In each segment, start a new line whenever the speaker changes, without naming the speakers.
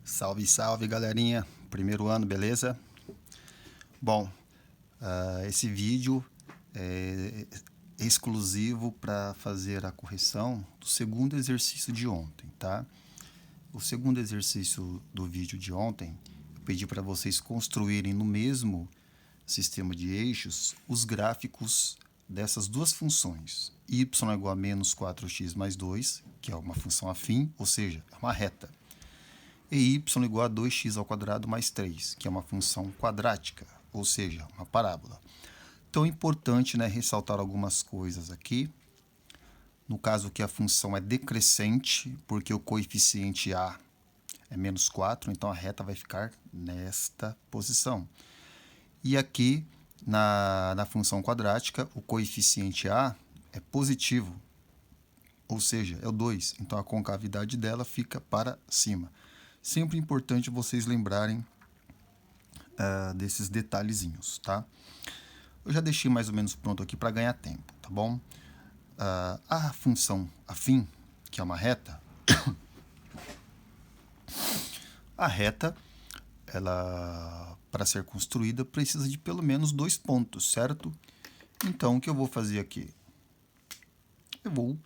Salve, salve, galerinha. Primeiro ano, beleza? Bom, esse vídeo é exclusivo para fazer a correção do segundo exercício de ontem, tá? O segundo exercício do vídeo de ontem, eu pedi para vocês construírem no mesmo sistema de eixos os gráficos dessas duas funções. Y é igual a menos 4x mais 2, que é uma função afim, ou seja, é uma reta. E y igual a 2x ao quadrado mais 3, que é uma função quadrática, ou seja, uma parábola. Então é importante, né, ressaltar algumas coisas aqui. No caso que a função é decrescente, porque o coeficiente a é menos 4, então a reta vai ficar nesta posição. E aqui, na função quadrática, o coeficiente a é positivo, ou seja, é o 2, então a concavidade dela fica para cima. Sempre importante vocês lembrarem desses detalhezinhos, tá? Eu já deixei mais ou menos pronto aqui para ganhar tempo, tá bom? A função afim, que é uma reta, a reta, ela, para ser construída, precisa de pelo menos 2 pontos, certo? Então, o que eu vou fazer aqui? Eu vou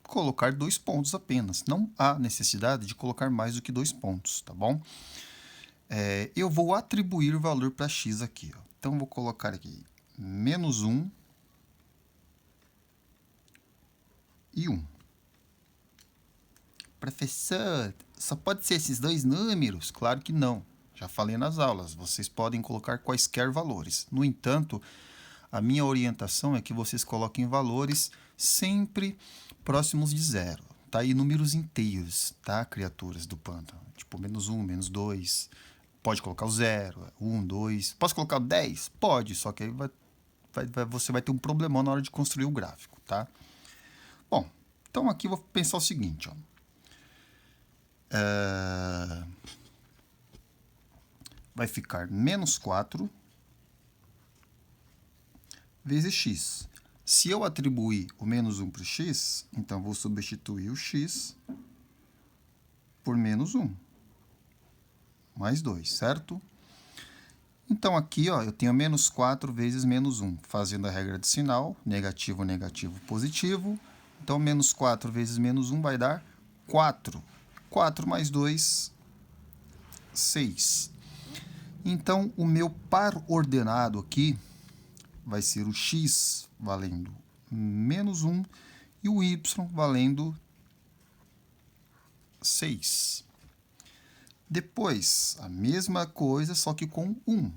colocar 2 pontos apenas. Não há necessidade de colocar mais do que 2 pontos, tá bom? Eu vou atribuir valor para x aqui. Ó. Então, vou colocar aqui menos 1 e 1. Professor, só pode ser esses dois números? Claro que não. Já falei nas aulas, vocês podem colocar quaisquer valores. No entanto, a minha orientação é que vocês coloquem valores sempre próximos de zero, tá? E números inteiros, tá, criaturas do pântano? Tipo, menos 1, menos 2. Pode colocar o 0, 1, 2. Posso colocar o 10? Pode, só que aí você vai ter um problemão na hora de construir o gráfico, tá? Bom, então aqui eu vou pensar o seguinte, ó. Vai ficar menos 4 vezes x. Se eu atribuir o menos 1 para o x, então vou substituir o x por menos 1, mais 2, certo? Então, aqui ó, eu tenho menos 4 vezes menos 1, fazendo a regra de sinal, negativo, negativo, positivo. Então, menos 4 vezes menos 1 vai dar 4. 4 mais 2, 6. Então, o meu par ordenado aqui vai ser o x valendo menos 1 e o y valendo 6. Depois, a mesma coisa, só que com 1.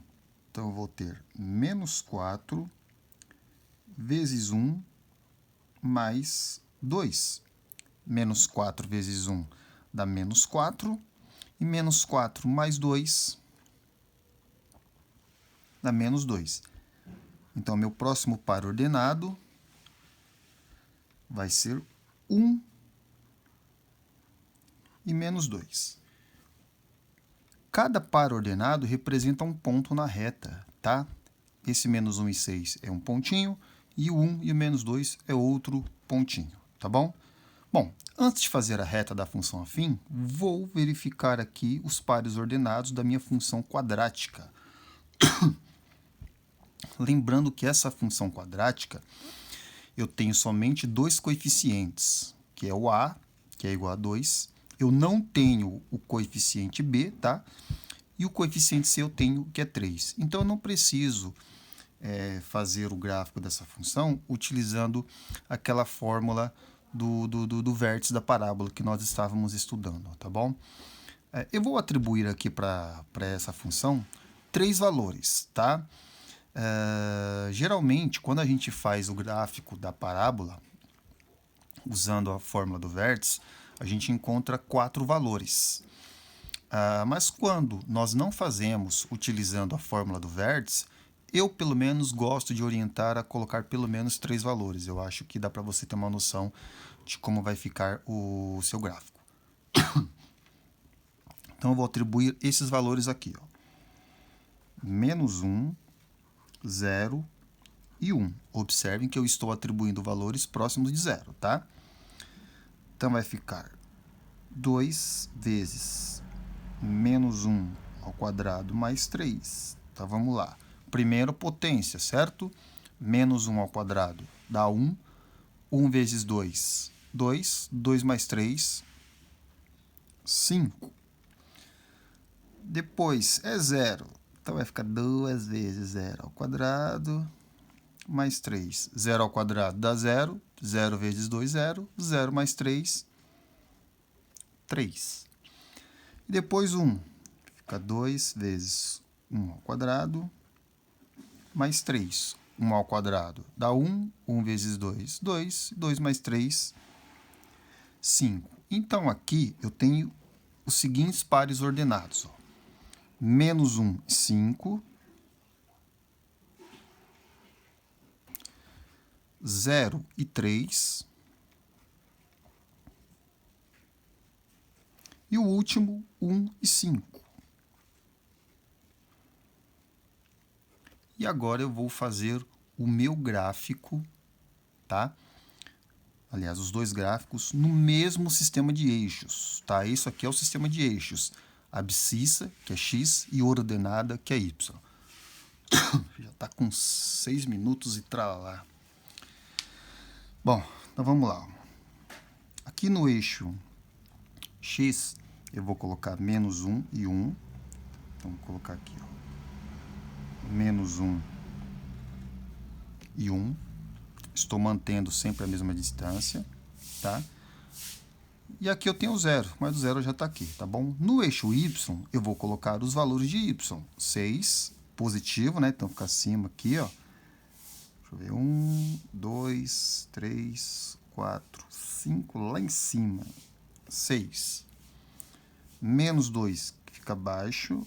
Então, eu vou ter menos 4 vezes 1 mais 2. Menos 4 vezes 1 dá menos 4. E menos 4 mais 2 dá menos 2. Então, meu próximo par ordenado vai ser 1 e menos 2. Cada par ordenado representa um ponto na reta, tá? Esse menos 1 e 6 é um pontinho, e o 1 e o menos 2 é outro pontinho, tá bom? Bom, antes de fazer a reta da função afim, vou verificar aqui os pares ordenados da minha função quadrática. Lembrando que essa função quadrática, eu tenho somente 2 coeficientes, que é o a, que é igual a 2. Eu não tenho o coeficiente b, tá? E o coeficiente c eu tenho, que é 3. Então, eu não preciso fazer o gráfico dessa função utilizando aquela fórmula do vértice da parábola que nós estávamos estudando, tá bom? Eu vou atribuir aqui para essa função 3 valores, tá? Geralmente, quando a gente faz o gráfico da parábola, usando a fórmula do vértice, a gente encontra 4 valores. Mas quando nós não fazemos utilizando a fórmula do vértice, eu, pelo menos, gosto de orientar a colocar pelo menos 3 valores. Eu acho que dá para você ter uma noção de como vai ficar o seu gráfico. Então, eu vou atribuir esses valores aqui. Ó. Menos 1, 0 e 1. Observem que eu estou atribuindo valores próximos de 0, tá? Então, vai ficar 2 vezes menos 1 ao quadrado mais 3. Então, vamos lá. Primeiro, potência, certo? Menos 1 ao quadrado dá 1. 1 vezes 2, 2. 2 mais 3, 5. Depois, é 0. Então, vai ficar 2 vezes 0 ao quadrado mais 3. 0 ao quadrado dá 0. 0 vezes 2, 0. 0 mais 3, 3. E depois 1. Fica 2 vezes 1 ao quadrado mais 3. 1 ao quadrado dá 1. 1 vezes 2, 2. 2 mais 3, 5. Então, aqui eu tenho os seguintes pares ordenados. Ó. Menos 1, 5. 0 e 3. E o último, 1 e 5. E agora eu vou fazer o meu gráfico, tá? Aliás, os dois gráficos no mesmo sistema de eixos, tá? Isso aqui é o sistema de eixos. Abscissa, que é x, e ordenada, que é y. Já está com 6 minutos e tralalá. Bom, então vamos lá. Aqui no eixo x, eu vou colocar menos 1 e 1. Então, vou colocar aqui, ó. Menos 1 e 1. Estou mantendo sempre a mesma distância, tá? E aqui eu tenho 0, mas o 0 já está aqui, tá bom? No eixo y, eu vou colocar os valores de y. 6, positivo, né? Então, fica acima aqui, ó. Deixa eu ver. 1, 2, 3, 4, 5, lá em cima. 6. Menos 2, que fica abaixo.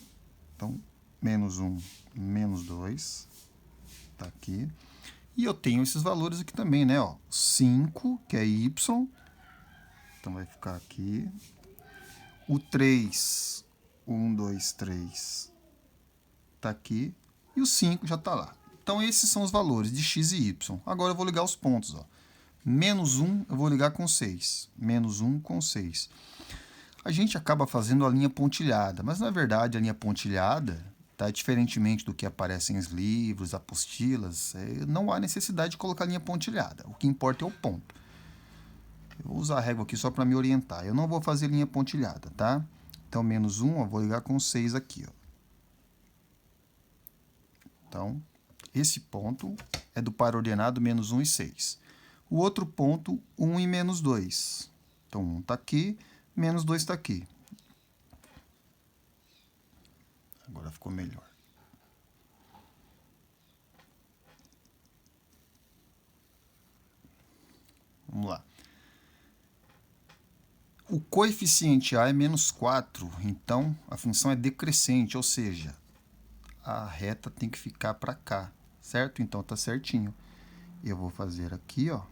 Então, menos 1, menos 2. Tá aqui. E eu tenho esses valores aqui também, né? Ó, 5, que é y. Então, vai ficar aqui. O 3, 1, 2, 3, tá aqui. E o 5 já tá lá. Então, esses são os valores de x e y. Agora, eu vou ligar os pontos, ó. Menos 1, eu vou ligar com 6. Menos 1 com 6. A gente acaba fazendo a linha pontilhada, mas, na verdade, a linha pontilhada, tá, diferentemente do que aparece em livros, apostilas, não há necessidade de colocar linha pontilhada. O que importa é o ponto. Eu vou usar a régua aqui só para me orientar. Eu não vou fazer linha pontilhada, tá? Então, menos 1, eu vou ligar com 6 aqui, ó. Então, esse ponto é do par ordenado menos 1 e 6. O outro ponto, 1 e menos 2. Então, 1 está aqui, menos 2 está aqui. Agora ficou melhor. Vamos lá. O coeficiente A é menos 4, então a função é decrescente, ou seja, a reta tem que ficar para cá, certo? Então está certinho. Eu vou fazer aqui, ó.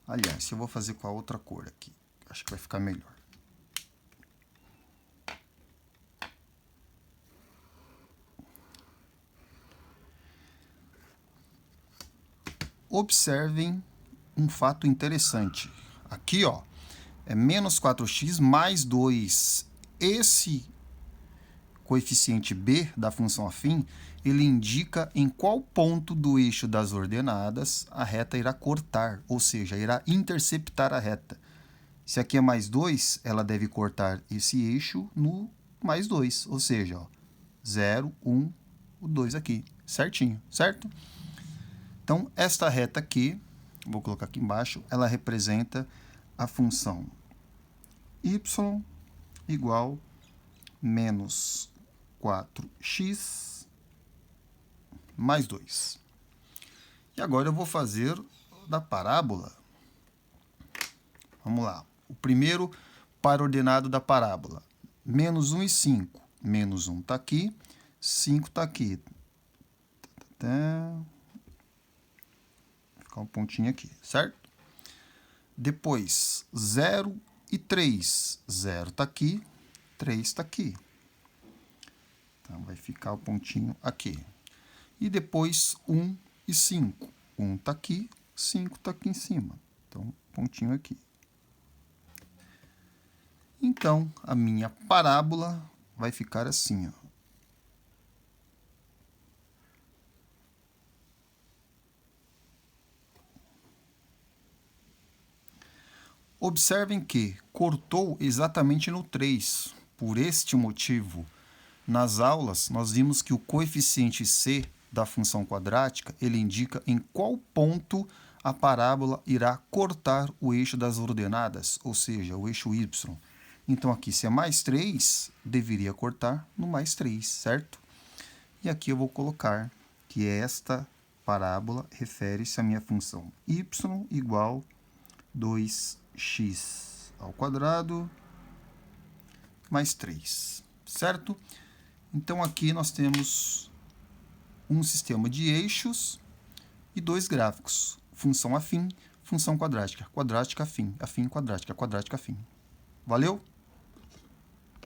Aliás, eu vou fazer com a outra cor aqui. Acho que vai ficar melhor. Observem um fato interessante. Aqui, ó, é menos 4x mais 2. Esse coeficiente b da função afim, ele indica em qual ponto do eixo das ordenadas a reta irá cortar, ou seja, irá interceptar a reta. Se aqui é mais 2, ela deve cortar esse eixo no mais 2, ou seja, ó, 0, 1, o 2 aqui, certinho, certo? Então, esta reta aqui, vou colocar aqui embaixo, ela representa a função y igual menos 4x mais 2. E agora eu vou fazer da parábola. Vamos lá. O primeiro par ordenado da parábola. Menos 1 e 5. Menos 1 está aqui, 5 está aqui. Vou ficar um pontinho aqui, certo? Depois, 0 e 3. 0 está aqui, 3 está aqui. Então, vai ficar o pontinho aqui. E depois, 1 e 5. 1 está aqui, 5 está aqui em cima. Então, pontinho aqui. Então, a minha parábola vai ficar assim, ó. Observem que cortou exatamente no 3. Por este motivo, nas aulas, nós vimos que o coeficiente c da função quadrática, ele indica em qual ponto a parábola irá cortar o eixo das ordenadas, ou seja, o eixo y. Então, aqui, se é mais 3, deveria cortar no mais 3, certo? E aqui eu vou colocar que esta parábola refere-se à minha função y igual 2x ao quadrado mais 3, certo? Então, aqui nós temos um sistema de eixos e dois gráficos. Função afim, função quadrática, quadrática afim, afim quadrática, quadrática afim. Valeu?